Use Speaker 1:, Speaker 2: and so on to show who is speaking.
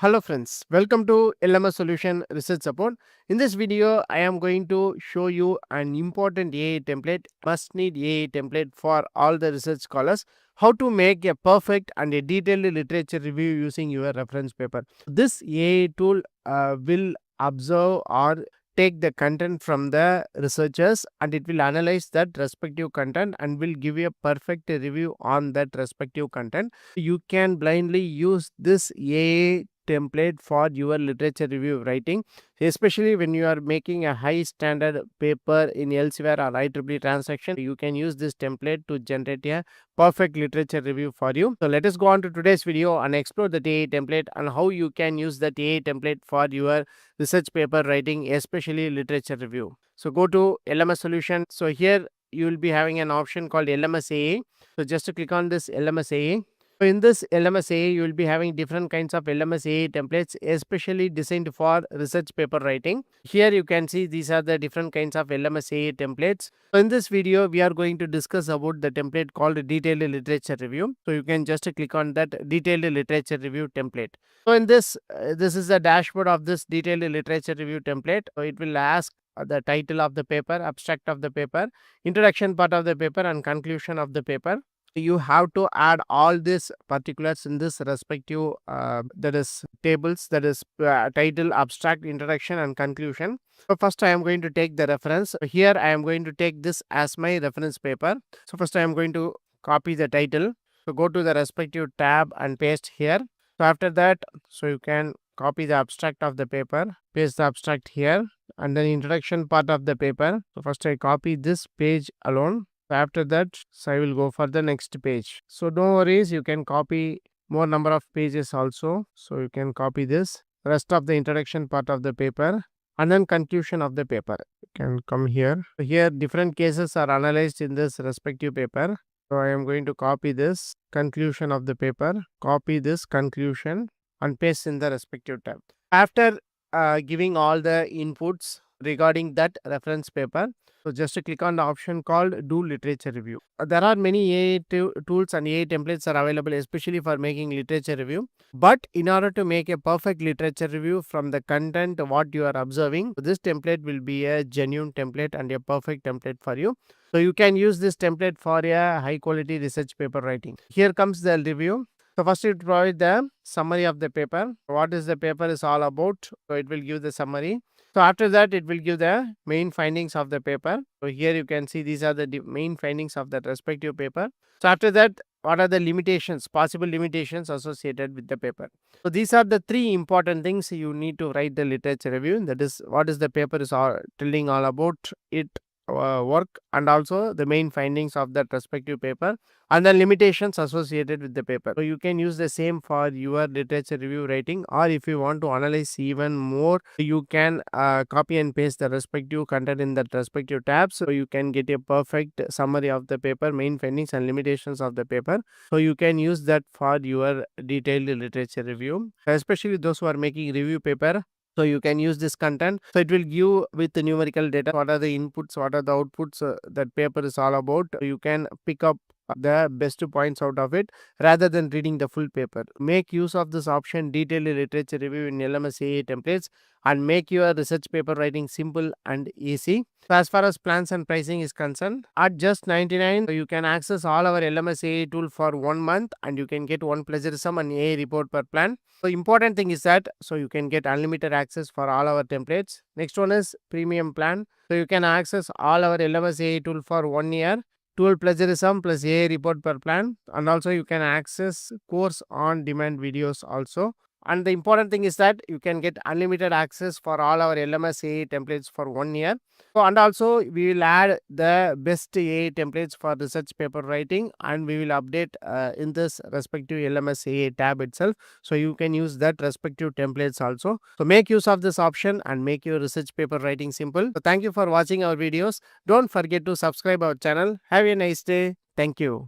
Speaker 1: Hello friends, welcome to LMS Solution Research Support. In this video, I am going to show you an important AI template, must need AI template for all the research scholars, how to make a perfect and a detailed literature review using your reference paper. This AI tool will observe or take the content from the researchers and it will analyze that respective content and will give you a perfect review on that respective content. You can blindly use this AI template for your literature review writing, especially when you are making a high standard paper in elsewhere or IEEE transaction. You can use this template to generate a perfect literature review for you. So let us go on to today's video and explore the AI template and how you can use that AI template for your research paper writing, especially literature review. So go to LMS solution. So here you will be having an option called LMS AA. So just to click on this LMS AA. So in this LMS AA, you will be having different kinds of LMS AA templates, especially designed for research paper writing. Here you can see these are the different kinds of LMS AA templates. So in this video, we are going to discuss about the template called detailed literature review. So you can just click on that detailed literature review template. So in this is the dashboard of this detailed literature review template. So it will ask the title of the paper, abstract of the paper, introduction part of the paper, and conclusion of the paper. You have to add all these particulars in this respective that is tables, that is title, abstract, introduction, and conclusion. So first I am going to take the reference. So here I am going to take this as my reference paper. So first I am going to copy the title. So go to the respective tab and paste here. So after that, so you can copy the abstract of the paper, paste the abstract here, and then introduction part of the paper. So first I copy this page alone. After that, so I will go for the next page. So no worries, you can copy more number of pages also. So you can copy this rest of the introduction part of the paper and then conclusion of the paper. You can come here. So here different cases are analyzed in this respective paper. So I am going to copy this conclusion of the paper, copy this conclusion and paste in the respective tab. After giving all the inputs regarding that reference paper, so just to click on the option called do literature review. There are many AI tools and AI templates are available, especially for making literature review. But in order to make a perfect literature review from the content what you are observing, this template will be a genuine template and a perfect template for you. So you can use this template for a high quality research paper writing. Here comes the review. So first it provide the summary of the paper. What is the paper is all about. So it will give the summary. So after that, it will give the main findings of the paper. So here you can see these are the main findings of that respective paper. So after that, what are the limitations, possible limitations associated with the paper? So these are the three important things you need to write the literature review. That is, what is the paper is telling all about it work, and also the main findings of that respective paper and the limitations associated with the paper. So you can use the same for your literature review writing, or if you want to analyze even more, you can copy and paste the respective content in that respective tabs. So you can get a perfect summary of the paper, main findings and limitations of the paper. So you can use that for your detailed literature review, especially those who are making review paper. So you can use this content. So it will give with the numerical data, what are the inputs, what are the outputs that paper is all about. You can pick up the best points out of it rather than reading the full paper. Make use of this option detailed literature review in LMS AA templates and make your research paper writing simple and easy. So as far as plans and pricing is concerned, at just 99, you can access all our LMS AA tool for 1 month and you can get one plagiarism and AA report per plan. So important thing is that so you can get unlimited access for all our templates. Next one is premium plan. So you can access all our LMS AA tool for 1 year. 12 plagiarism plus AA report per plan, and also you can access course on demand videos also. And the important thing is that you can get unlimited access for all our LMS AA templates for 1 year. So, and also we will add the best AA templates for research paper writing and we will update in this respective LMS AA tab itself. So you can use that respective templates also. So make use of this option and make your research paper writing simple. So thank you for watching our videos. Don't forget to subscribe our channel. Have a nice day. Thank you.